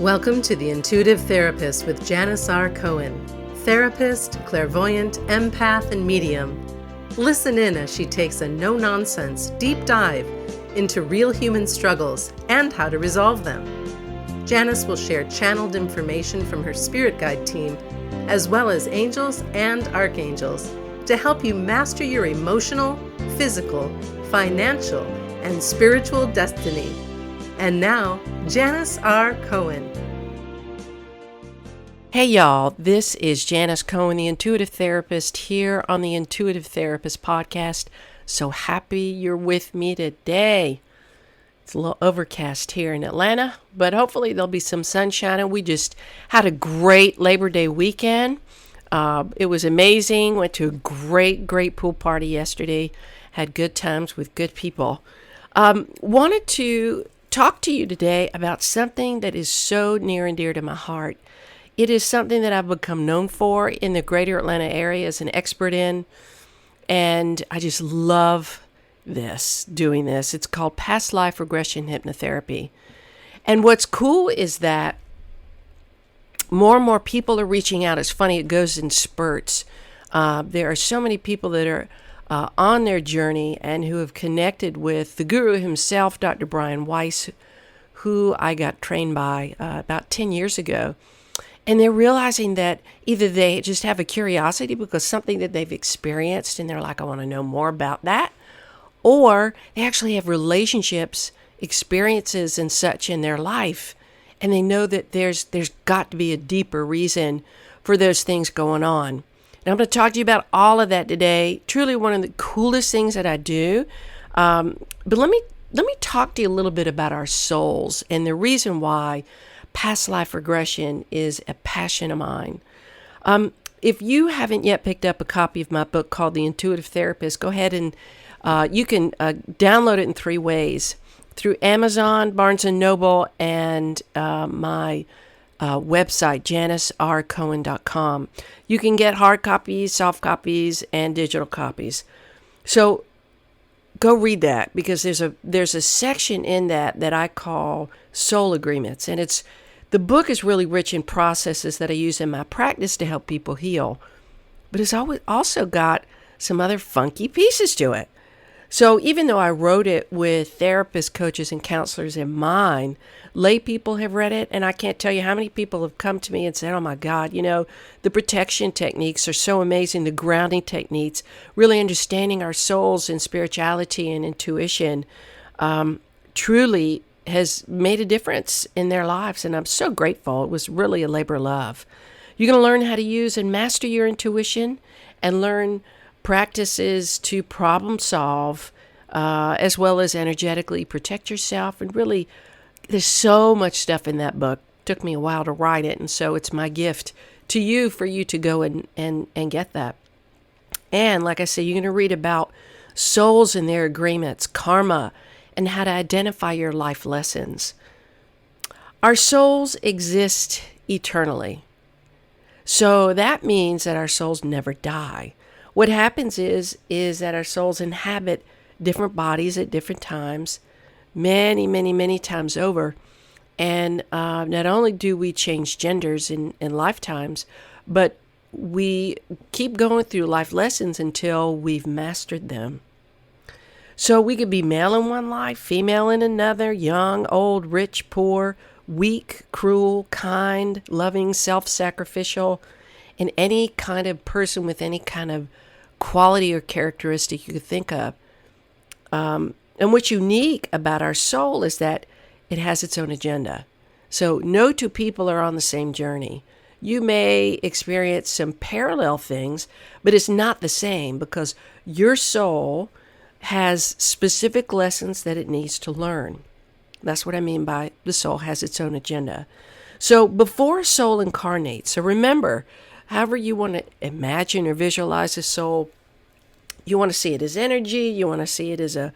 Welcome to The Intuitive Therapist with Janis Cohen, therapist, clairvoyant, empath, and medium. Listen in as she takes a no-nonsense, deep dive into real human struggles and how to resolve them. Janis will share channeled information from her spirit guide team, as well as angels and archangels, to help you master your emotional, physical, financial, and spiritual destiny. And now, Janis R. Cohen. Hey y'all, this is Janis Cohen, the Intuitive Therapist, here on the Intuitive Therapist podcast. So happy you're with me today. It's a little overcast here in Atlanta, but hopefully there'll be some sunshine. And we just had a great Labor Day weekend. It was amazing. Went to a great pool party yesterday. Had good times with good people. Wanted to talk to you today about something that is so near and dear to my heart. It is something that I've become known for in the greater Atlanta area as an expert in, and I just love doing this. It's called Past Life Regression Hypnotherapy. And what's cool is that more and more people are reaching out. It's funny, it goes in spurts. There are so many people that are on their journey and who have connected with the guru himself, Dr. Brian Weiss, who I got trained by about 10 years ago. And they're realizing that either they just have a curiosity because something that they've experienced and they're like, I want to know more about that, or they actually have relationships, experiences and such in their life, and they know that there's got to be a deeper reason for those things going on. And I'm going to talk to you about all of that today. Truly one of the coolest things that I do. But let me talk to you a little bit about our souls and the reason why past life regression is a passion of mine. If you haven't yet picked up a copy of my book called The Intuitive Therapist, go ahead and you can download it in 3 ways. Through Amazon, Barnes & Noble, and my website, janisrcohen.com. You can get hard copies, soft copies, and digital copies. So go read that, because there's a section in that I call soul agreements, and the book is really rich in processes that I use in my practice to help people heal, but it's also got some other funky pieces to it. So even though I wrote it with therapists, coaches, and counselors in mind, lay people have read it, and I can't tell you how many people have come to me and said, oh my God, the protection techniques are so amazing, the grounding techniques, really understanding our souls and spirituality and intuition truly has made a difference in their lives, and I'm so grateful. It was really a labor of love. You're going to learn how to use and master your intuition and learn practices to problem solve, as well as energetically protect yourself. And really, there's so much stuff in that book. It took me a while to write it, and so it's my gift to you for you to go and get that. And like I said, you're going to read about souls and their agreements, karma, and how to identify your life lessons. Our souls exist eternally. So that means that our souls never die. What happens is that our souls inhabit different bodies at different times, many times over. And not only do we change genders in lifetimes, but we keep going through life lessons until we've mastered them. So we could be male in one life, female in another, young, old, rich, poor, weak, cruel, kind, loving, self-sacrificial, and any kind of person with any kind of quality or characteristic you could think of. And what's unique about our soul is that it has its own agenda. So no two people are on the same journey. You may experience some parallel things, but it's not the same, because your soul has specific lessons that it needs to learn. That's what I mean by the soul has its own agenda. So before a soul incarnates, so remember, however you want to imagine or visualize a soul, you want to see it as energy, you want to see it as a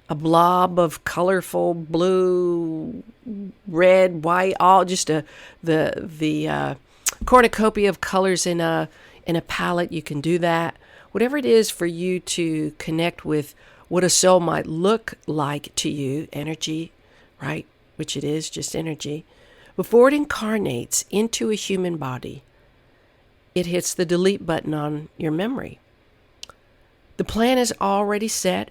blob of colorful blue, red, white, all just the cornucopia of colors in a palette. You can do that. Whatever it is for you to connect with what a soul might look like to you, energy, right? Which it is, just energy. before it incarnates into a human body, it hits the delete button on your memory. The plan is already set.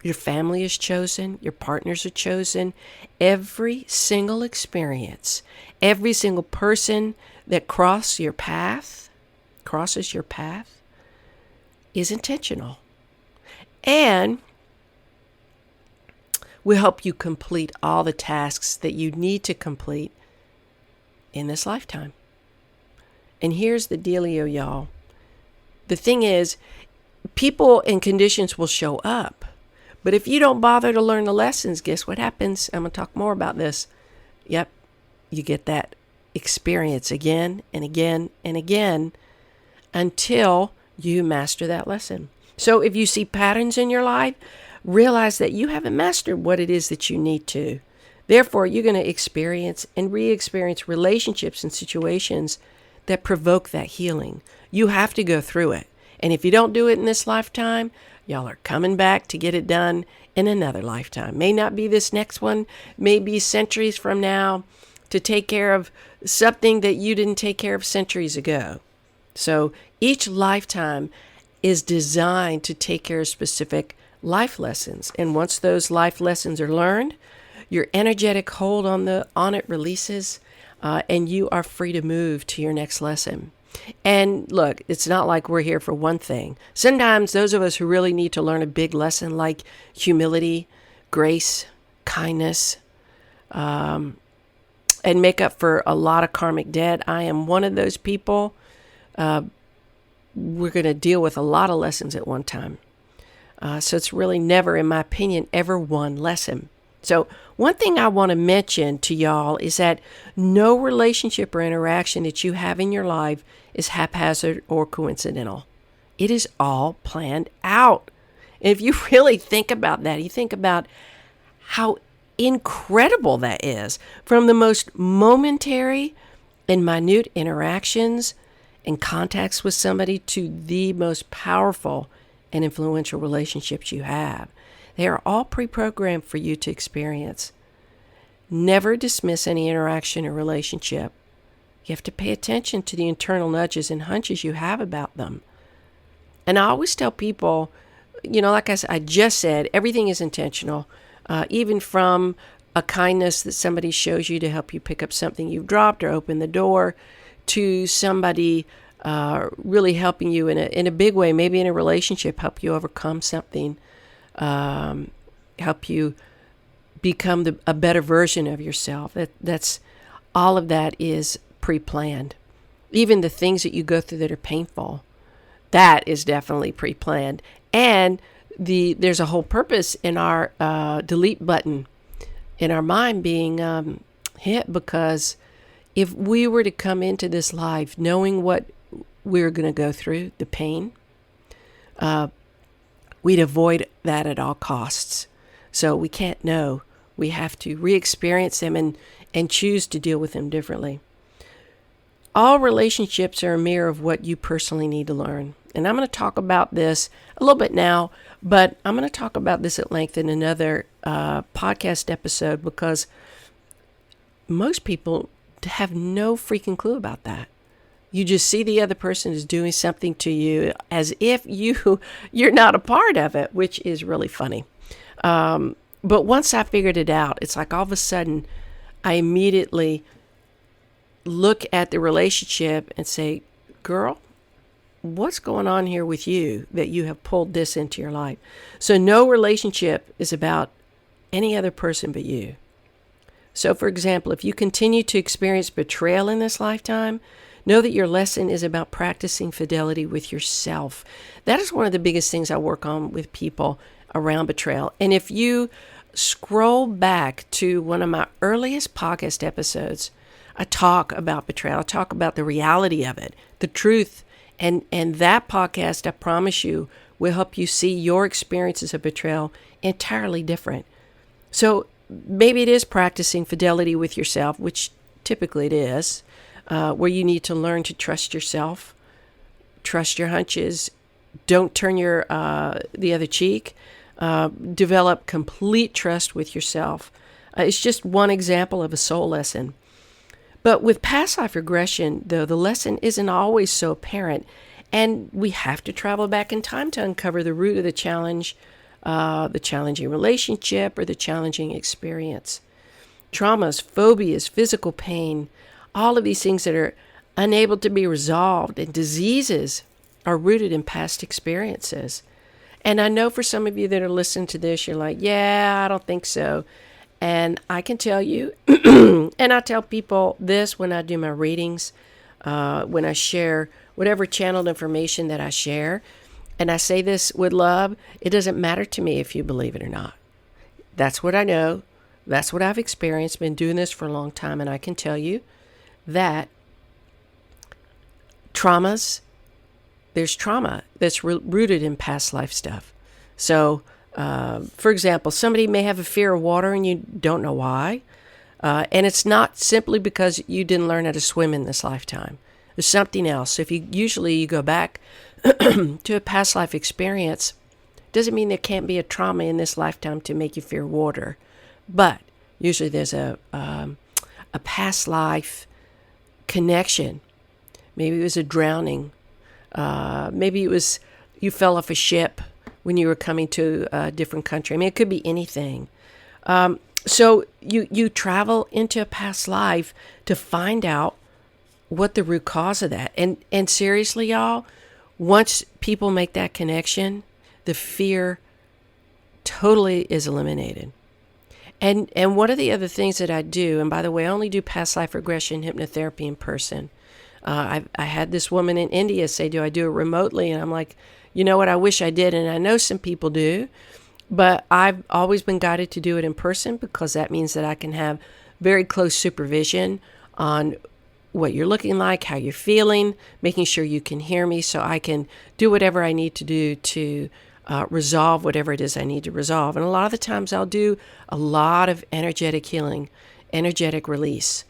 Your family is chosen. Your partners are chosen. Every single experience, every single person that crosses your path is intentional. And will help you complete all the tasks that you need to complete in this lifetime. And here's the dealio, y'all. The thing is, people and conditions will show up. But if you don't bother to learn the lessons, guess what happens? I'm going to talk more about this. Yep, you get that experience again and again and again until you master that lesson. So if you see patterns in your life, realize that you haven't mastered what it is that you need to. Therefore, you're going to experience and re-experience relationships and situations that provoke that healing. You have to go through it. And if you don't do it in this lifetime, y'all are coming back to get it done in another lifetime. May not be this next one, may be centuries from now, to take care of something that you didn't take care of centuries ago. So each lifetime is designed to take care of specific life lessons. And once those life lessons are learned, your energetic hold on it releases, and you are free to move to your next lesson. And look, it's not like we're here for one thing. Sometimes those of us who really need to learn a big lesson like humility, grace, kindness, and make up for a lot of karmic debt. I am one of those people. We're going to deal with a lot of lessons at one time. So it's really never, in my opinion, ever one lesson. So one thing I want to mention to y'all is that no relationship or interaction that you have in your life is haphazard or coincidental. It is all planned out. And if you really think about that, you think about how incredible that is, from the most momentary and minute interactions and contacts with somebody to the most powerful and influential relationships you have. They are all pre-programmed for you to experience. Never dismiss any interaction or relationship. You have to pay attention to the internal nudges and hunches you have about them. And I always tell people, like I just said, everything is intentional. Even from a kindness that somebody shows you to help you pick up something you've dropped or open the door, to somebody really helping you in a big way, maybe in a relationship, help you overcome something, help you become a better version of yourself. That's all of that is pre-planned. Even the things that you go through that are painful, that is definitely pre-planned. And there's a whole purpose in our delete button in our mind being hit, because if we were to come into this life knowing what we're going to go through, the pain, we'd avoid that at all costs. So we can't know. We have to re-experience them and choose to deal with them differently. All relationships are a mirror of what you personally need to learn. And I'm going to talk about this a little bit now, but I'm going to talk about this at length in another podcast episode, because most people have no freaking clue about that. You just see the other person is doing something to you as if you're not a part of it, which is really funny. But once I figured it out, it's like all of a sudden I immediately look at the relationship and say, girl, what's going on here with you that you have pulled this into your life? So no relationship is about any other person but you. So for example, if you continue to experience betrayal in this lifetime, know that your lesson is about practicing fidelity with yourself. That is one of the biggest things I work on with people around betrayal. And if you scroll back to one of my earliest podcast episodes, I talk about betrayal. I talk about the reality of it, the truth. And that podcast, I promise you, will help you see your experiences of betrayal entirely different. So maybe it is practicing fidelity with yourself, which typically it is, where you need to learn to trust yourself, trust your hunches, don't turn the other cheek, develop complete trust with yourself. It's just one example of a soul lesson. But with past life regression, though, the lesson isn't always so apparent, and we have to travel back in time to uncover the root of the challenge, the challenging relationship, or the challenging experience. Traumas, phobias, physical pain, all of these things that are unable to be resolved, and diseases are rooted in past experiences. And I know for some of you that are listening to this, you're like, yeah, I don't think so. And I can tell you, and I tell people this when I do my readings, when I share whatever channeled information that I share, and I say this with love, it doesn't matter to me if you believe it or not. That's what I know. That's what I've experienced, been doing this for a long time, and I can tell you that there's trauma that's rooted in past life stuff. So, for example, somebody may have a fear of water and you don't know why. And it's not simply because you didn't learn how to swim in this lifetime. There's something else. So if you go back to a past life experience, doesn't mean there can't be a trauma in this lifetime to make you fear water. But usually there's a past life connection. Maybe it was a drowning. Maybe it was you fell off a ship when you were coming to a different country. I mean, it could be anything. So you travel into a past life to find out what the root cause of that. And seriously, y'all, once people make that connection, the fear totally is eliminated. And one of the other things that I do, and by the way, I only do past life regression hypnotherapy in person. I had this woman in India say, do I do it remotely? And I'm like, you know what, I wish I did. And I know some people do, but I've always been guided to do it in person because that means that I can have very close supervision on what you're looking like, how you're feeling, making sure you can hear me so I can do whatever I need to do to resolve whatever it is I need to resolve. And a lot of the times I'll do a lot of energetic healing, energetic release.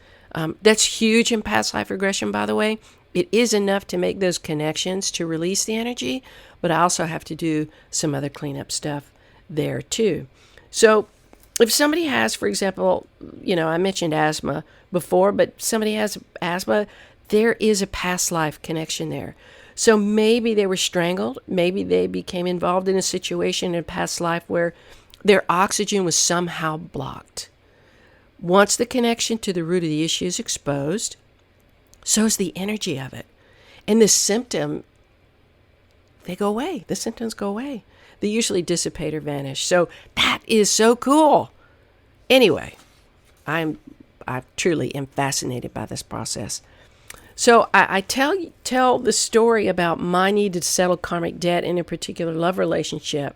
That's huge in past life regression, by the way. It is enough to make those connections to release the energy, but I also have to do some other cleanup stuff there too. So if somebody has, for example, I mentioned asthma before, but somebody has asthma, there is a past life connection there. So maybe they were strangled. Maybe they became involved in a situation in a past life where their oxygen was somehow blocked. Once the connection to the root of the issue is exposed, so is the energy of it. And the symptom, they go away. The symptoms go away. They usually dissipate or vanish. So that is so cool. Anyway, I truly am fascinated by this process. So I tell the story about my need to settle karmic debt in a particular love relationship.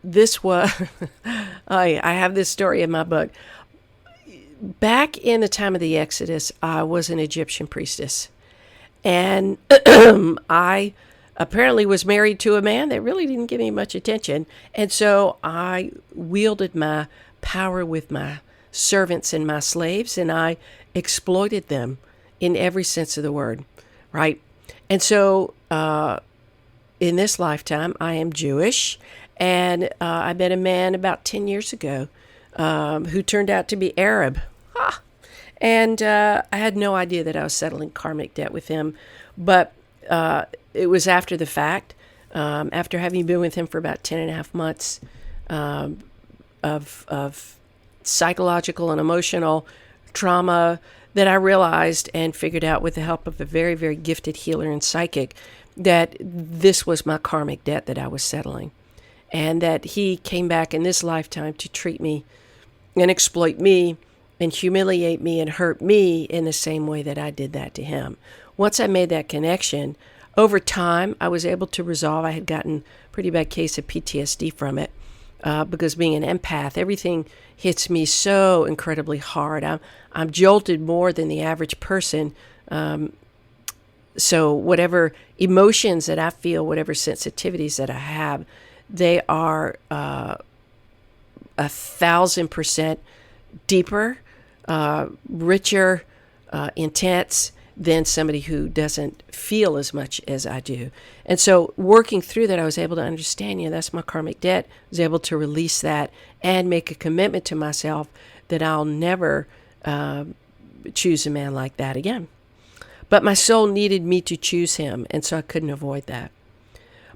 This was, I have this story in my book. Back in the time of the Exodus, I was an Egyptian priestess. And I apparently was married to a man that really didn't give me much attention. And so I wielded my power with my servants and my slaves, and I exploited them in every sense of the word, right? And so in this lifetime, I am Jewish, and I met a man about 10 years ago who turned out to be Arab. And I had no idea that I was settling karmic debt with him, but it was after the fact, after having been with him for about 10 and a half months of psychological and emotional trauma, that I realized and figured out with the help of a very, very gifted healer and psychic that this was my karmic debt that I was settling, and that he came back in this lifetime to treat me and exploit me and humiliate me and hurt me in the same way that I did that to him. Once I made that connection, over time, I was able to resolve. I had gotten a pretty bad case of PTSD from it because being an empath, everything hits me so incredibly hard. I'm jolted more than the average person. So whatever emotions that I feel, whatever sensitivities that I have, they are 1,000% deeper, richer, intense than somebody who doesn't feel as much as I do. And so working through that, I was able to understand, that's my karmic debt. I was able to release that and make a commitment to myself that I'll never choose a man like that again. But my soul needed me to choose him, and so I couldn't avoid that.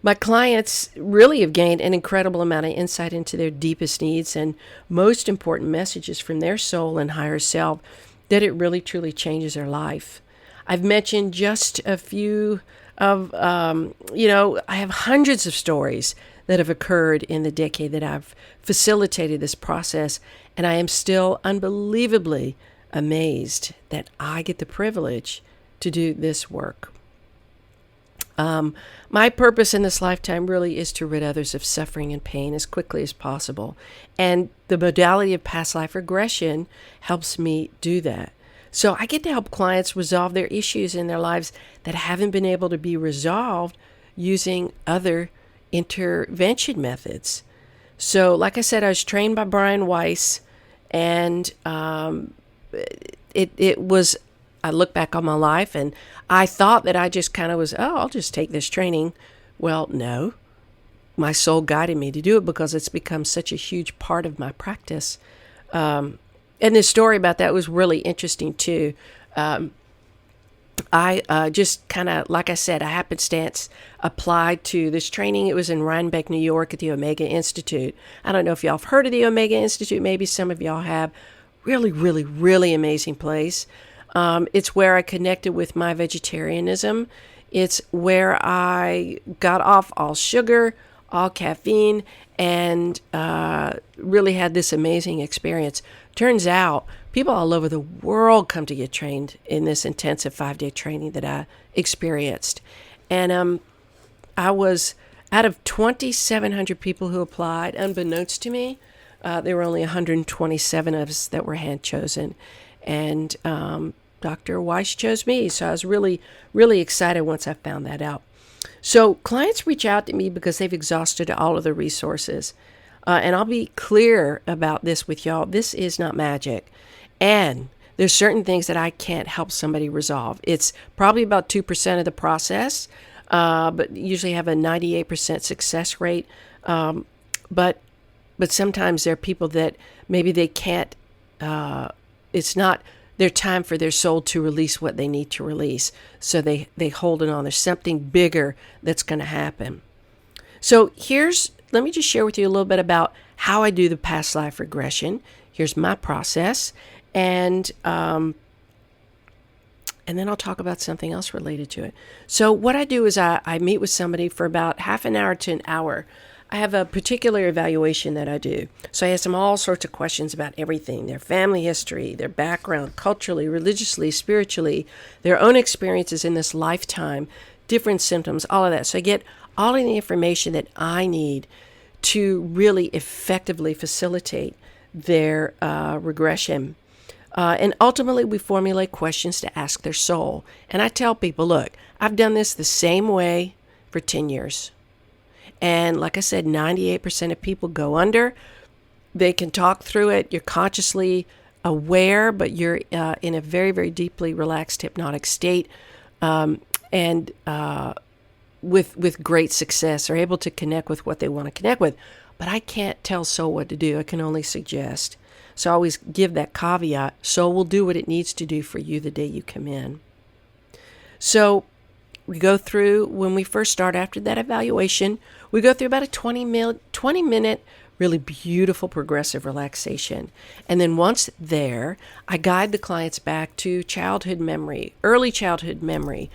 My clients really have gained an incredible amount of insight into their deepest needs and most important messages from their soul and higher self that it really truly changes their life. I've mentioned just a few of, I have hundreds of stories that have occurred in the decade that I've facilitated this process, and I am still unbelievably amazed that I get the privilege to do this work. My purpose in this lifetime really is to rid others of suffering and pain as quickly as possible. And the modality of past life regression helps me do that. So I get to help clients resolve their issues in their lives that haven't been able to be resolved using other intervention methods. So like I said, I was trained by Brian Weiss, and it was, I look back on my life and I thought that I just kind of was, I'll just take this training. Well, no, my soul guided me to do it because it's become such a huge part of my practice. And this story about that was really interesting too. I just kind of, like I said, a happenstance applied to this training. It was in Rhinebeck, New York at the Omega Institute. I don't know if y'all have heard of the Omega Institute. Maybe some of y'all have. Really, really, really amazing place. It's where I connected with my vegetarianism. It's where I got off all sugar, all caffeine, and really had this amazing experience. Turns out people all over the world come to get trained in this intensive 5-day training that I experienced. And I was, out of 2,700 people who applied, unbeknownst to me, there were only 127 of us that were hand chosen. And Dr. Weiss chose me. So I was really, really excited once I found that out. So clients reach out to me because they've exhausted all of the resources. And I'll be clear about this with y'all. This is not magic. And there's certain things that I can't help somebody resolve. It's probably about 2% of the process, but usually have a 98% success rate. But sometimes there are people that maybe they can't, it's not their time for their soul to release what they need to release. So they hold it on. There's something bigger that's going to happen. So let me just share with you a little bit about how I do the past life regression. Here's my process. And then I'll talk about something else related to it. So what I do is I meet with somebody for about half an hour to an hour. I have a particular evaluation that I do. So I ask them all sorts of questions about everything: their family history, their background, culturally, religiously, spiritually, their own experiences in this lifetime, different symptoms, all of that. So I get all of the information that I need to really effectively facilitate their regression. And ultimately, we formulate questions to ask their soul. And I tell people, look, I've done this the same way for 10 years. And like I said, 98% of people go under. They can talk through it. You're consciously aware, but you're in a very, very deeply relaxed hypnotic state, and with great success, are able to connect with what they want to connect with. But I can't tell soul what to do. I can only suggest. So I always give that caveat. Soul will do what it needs to do for you the day you come in. So we go through, when we first start after that evaluation, we go through about a 20-minute, really beautiful progressive relaxation. And then once there, I guide the clients back to childhood memory, early childhood memory,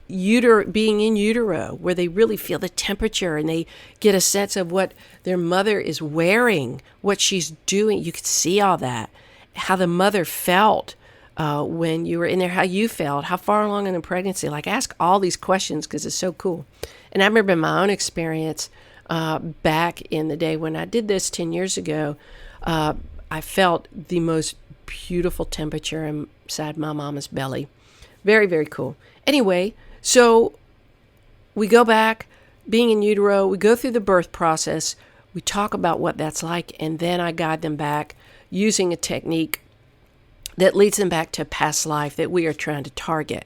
being in utero, where they really feel the temperature and they get a sense of what their mother is wearing, what she's doing. You can see all that, how the mother felt when you were in there, how you felt, how far along in the pregnancy. Like, ask all these questions because it's so cool. And I remember my own experience back in the day when I did this 10 years ago. I felt the most beautiful temperature inside my mama's belly. Very, very cool. Anyway, so we go back, being in utero, we go through the birth process, we talk about what that's like, and then I guide them back using a technique that leads them back to a past life that we are trying to target.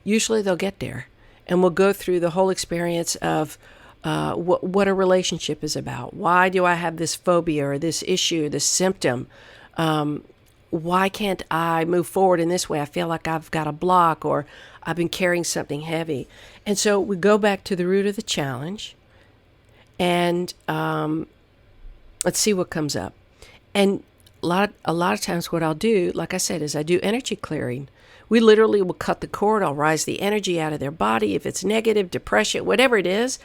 Usually they'll get there, and we'll go through the whole experience of what a relationship is about. Why do I have this phobia or this issue, this symptom? Why can't I move forward in this way? I feel like I've got a block, or I've been carrying something heavy. And so we go back to the root of the challenge, and let's see what comes up. And a lot of times what I'll do, like I said, is I do energy clearing. We literally will cut the cord. I'll rise the energy out of their body, if it's negative, depression, whatever it is,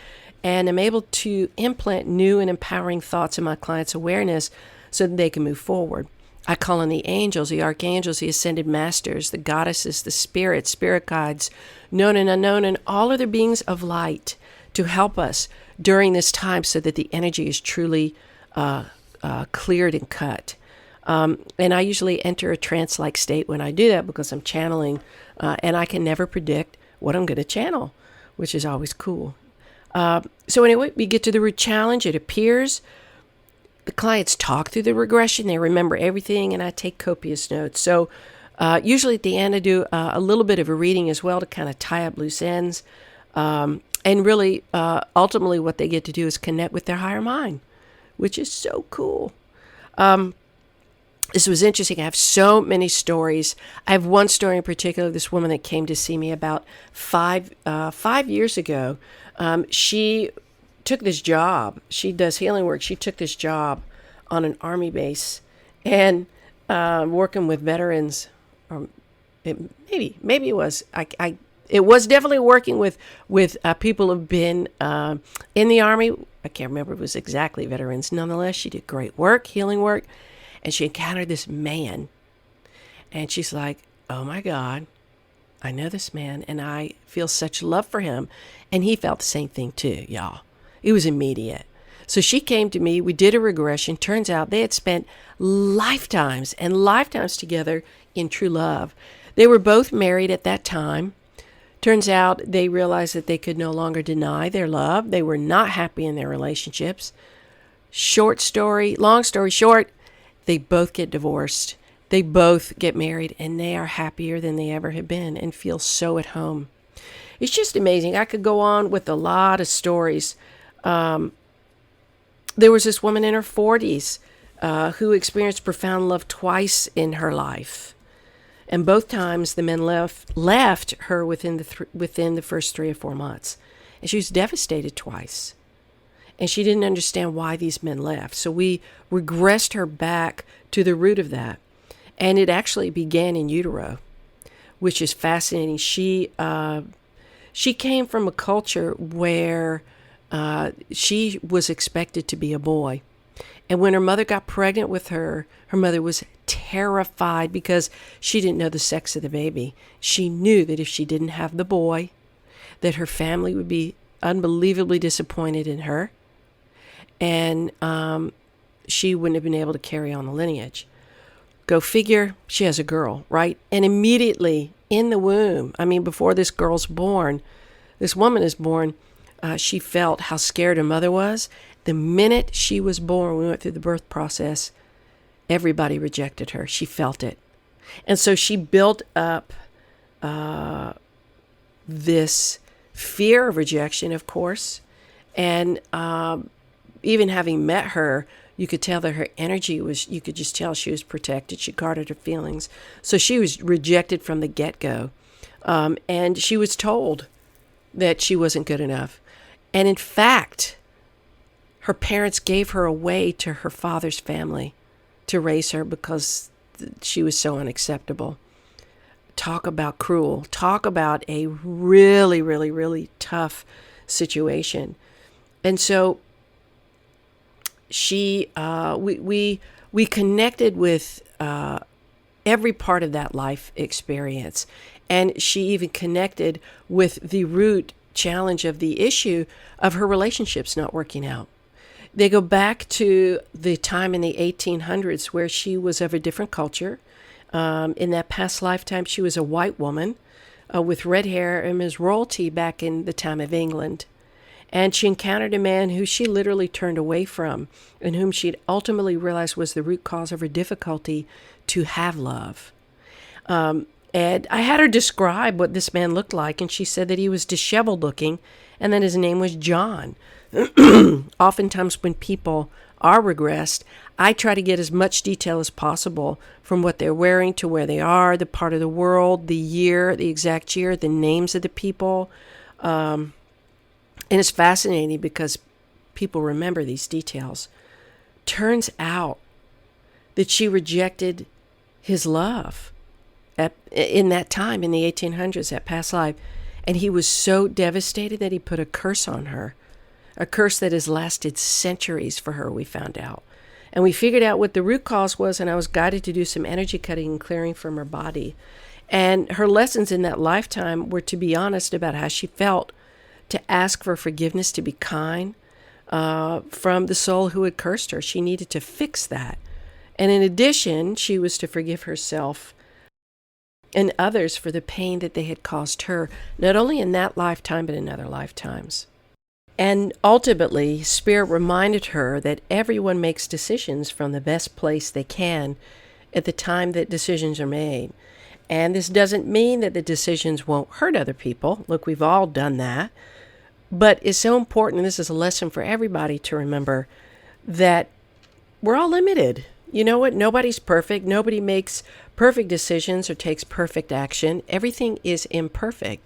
and I'm able to implant new and empowering thoughts in my client's awareness so that they can move forward. I call in the angels, the archangels, the ascended masters, the goddesses, the spirits, spirit guides, known and unknown, and all other beings of light to help us during this time so that the energy is truly cleared and cut. And I usually enter a trance-like state when I do that because I'm channeling, and I can never predict what I'm going to channel, which is always cool. So anyway, we get to the root challenge. It appears. The clients talk through the regression. They remember everything, and I take copious notes. So usually at the end, I do a little bit of a reading as well to kind of tie up loose ends. And really, ultimately, what they get to do is connect with their higher mind, which is so cool. This was interesting. I have so many stories. I have one story in particular, this woman that came to see me about 5 years ago. She took this job. She does healing work. She took this job on an Army base and working with veterans. Or maybe it was. It was definitely working with people who've been in the Army. I can't remember if it was exactly veterans. Nonetheless, she did great work, healing work. And she encountered this man. And she's like, oh my God, I know this man and I feel such love for him. And he felt the same thing too, y'all. It was immediate. So she came to me. We did a regression. Turns out they had spent lifetimes and lifetimes together in true love. They were both married at that time. Turns out they realized that they could no longer deny their love. They were not happy in their relationships. Long story short, they both get divorced. They both get married, and they are happier than they ever have been and feel so at home. It's just amazing. I could go on with a lot of stories. There was this woman in her 40s who experienced profound love twice in her life. And both times the men left her within the first 3 or 4 months. And she was devastated twice. And she didn't understand why these men left. So we regressed her back to the root of that. And it actually began in utero, which is fascinating. She came from a culture where she was expected to be a boy. And when her mother got pregnant with her, her mother was terrified because she didn't know the sex of the baby. She knew that if she didn't have the boy, that her family would be unbelievably disappointed in her. And she wouldn't have been able to carry on the lineage. Go figure, she has a girl, right? And immediately in the womb, before this girl's born, this woman is born, she felt how scared her mother was. The minute she was born, we went through the birth process, everybody rejected her. She felt it. And so she built up this fear of rejection, of course, and even having met her, you could tell that her energy you could just tell she was protected. She guarded her feelings. So she was rejected from the get-go. And she was told that she wasn't good enough. And in fact, her parents gave her away to her father's family to raise her because she was so unacceptable. Talk about cruel. Talk about a really, really, really tough situation. And so we connected with every part of that life experience. And she even connected with the root challenge of the issue of her relationships not working out. They go back to the time in the 1800s where she was of a different culture. In that past lifetime, she was a white woman with red hair and was royalty back in the time of England. And she encountered a man who she literally turned away from and whom she ultimately realized was the root cause of her difficulty to have love. And I had her describe what this man looked like, and she said that he was disheveled looking and that his name was John. Oftentimes when people are regressed, I try to get as much detail as possible from what they're wearing to where they are, the part of the world, the year, the exact year, the names of the people. And it's fascinating because people remember these details. Turns out that she rejected his love in that time, in the 1800s, that past life. And he was so devastated that he put a curse on her, a curse that has lasted centuries for her, we found out. And we figured out what the root cause was, and I was guided to do some energy cutting and clearing from her body. And her lessons in that lifetime were to be honest about how she felt, to ask for forgiveness, to be kind from the soul who had cursed her. She needed to fix that. And in addition, she was to forgive herself and others for the pain that they had caused her, not only in that lifetime, but in other lifetimes. And ultimately, Spirit reminded her that everyone makes decisions from the best place they can at the time that decisions are made. And this doesn't mean that the decisions won't hurt other people. Look, we've all done that. But it's so important, and this is a lesson for everybody to remember, that we're all limited. You know what? Nobody's perfect. Nobody makes perfect decisions or takes perfect action. Everything is imperfect.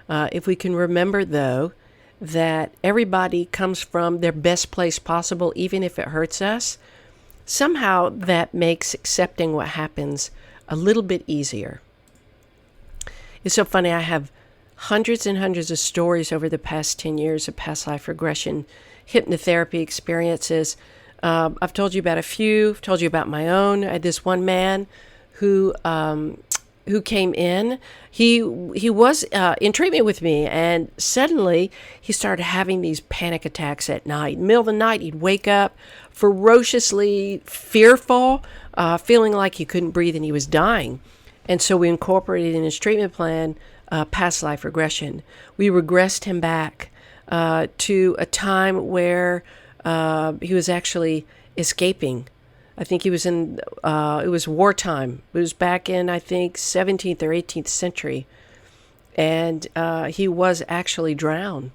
If we can remember, though, that everybody comes from their best place possible, even if it hurts us, somehow that makes accepting what happens a little bit easier. It's so funny. I have hundreds and hundreds of stories over the past 10 years of past life regression hypnotherapy experiences. I've told you about a few. I've told you about my own. I had this one man who came in. He was in treatment with me, and suddenly he started having these panic attacks at night. In the middle of the night, he'd wake up ferociously fearful, feeling like he couldn't breathe and he was dying. And so we incorporated in his treatment plan past life regression. We regressed him back to a time where he was actually escaping. I think he was it was wartime. It was back in, I think, 17th or 18th century. And he was actually drowned.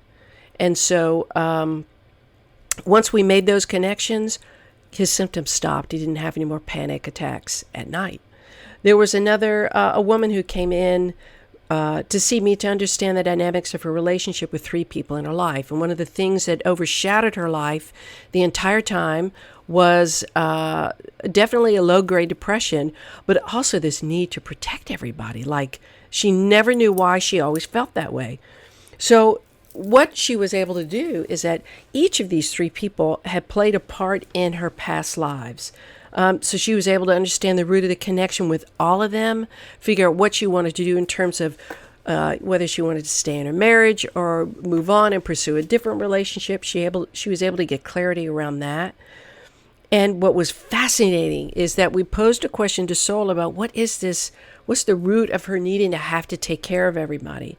And so once we made those connections, his symptoms stopped. He didn't have any more panic attacks at night. There was a woman who came in to see me to understand the dynamics of her relationship with three people in her life. And one of the things that overshadowed her life the entire time was definitely a low-grade depression, but also this need to protect everybody. Like, she never knew why she always felt that way. So what she was able to do is that each of these three people had played a part in her past lives. So she was able to understand the root of the connection with all of them, figure out what she wanted to do in terms of whether she wanted to stay in her marriage or move on and pursue a different relationship. She was able to get clarity around that. And what was fascinating is that we posed a question to Soul about what's the root of her needing to have to take care of everybody.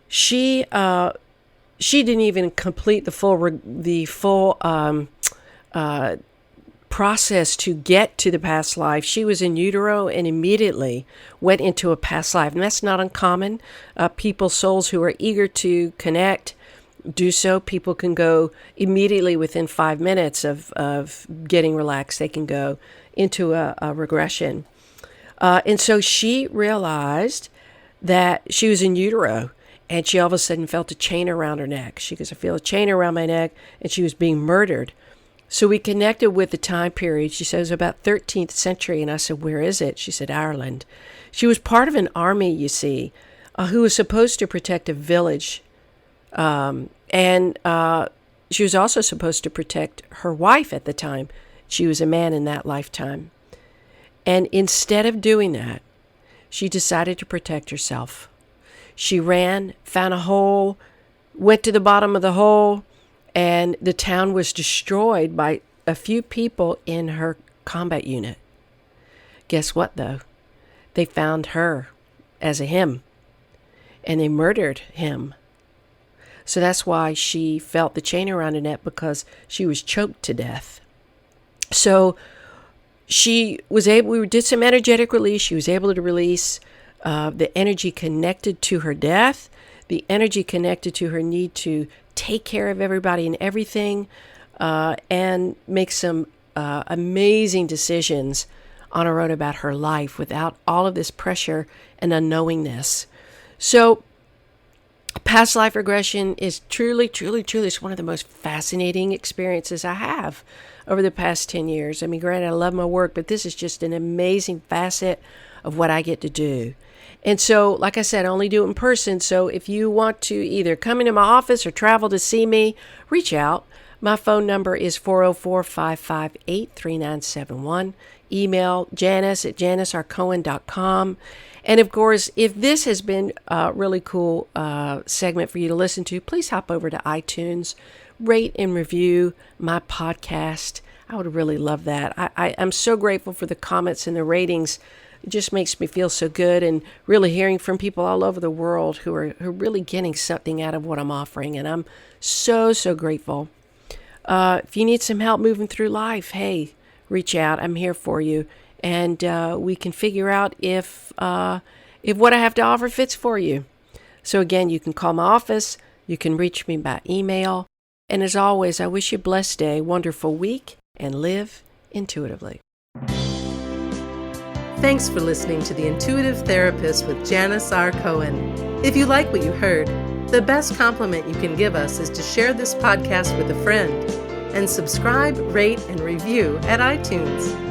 She didn't even complete the full process to get to the past life. She was in utero and immediately went into a past life. And that's not uncommon. Souls who are eager to connect do so. People can go immediately within 5 minutes of getting relaxed. They can go into a regression. And so she realized that she was in utero, and she all of a sudden felt a chain around her neck. She goes, I feel a chain around my neck, and she was being murdered. So we connected with the time period. She said it was about 13th century, and I said, where is it? She said, Ireland. She was part of an army, you see, who was supposed to protect a village. And she was also supposed to protect her wife at the time. She was a man in that lifetime. And instead of doing that, she decided to protect herself. She ran, found a hole, went to the bottom of the hole, and the town was destroyed by a few people in her combat unit. Guess what, though? They found her as a him, and they murdered him. So that's why she felt the chain around her neck, because she was choked to death. So we did some energetic release. She was able to release the energy connected to her death, the energy connected to her need to take care of everybody and everything, and make some amazing decisions on her own about her life without all of this pressure and unknowingness. So past life regression is truly it's one of the most fascinating experiences I have over the past 10 years. I mean, granted, I love my work, but this is just an amazing facet of what I get to do. And so, like I said, I only do it in person. So if you want to either come into my office or travel to see me, reach out. My phone number is 404-558-3971. Email Janis@janisrcohen.com. And of course, if this has been a really cool segment for you to listen to, please hop over to iTunes, rate and review my podcast. I would really love that. I'm so grateful for the comments and the ratings. It just makes me feel so good, and really hearing from people all over the world who are really getting something out of what I'm offering. And I'm so grateful. If you need some help moving through life, hey, reach out. I'm here for you. And we can figure out if what I have to offer fits for you. So again, you can call my office. You can reach me by email. And as always, I wish you a blessed day, wonderful week, and live intuitively. Thanks for listening to The Intuitive Therapist with Janis R. Cohen. If you like what you heard, the best compliment you can give us is to share this podcast with a friend and subscribe, rate, and review at iTunes.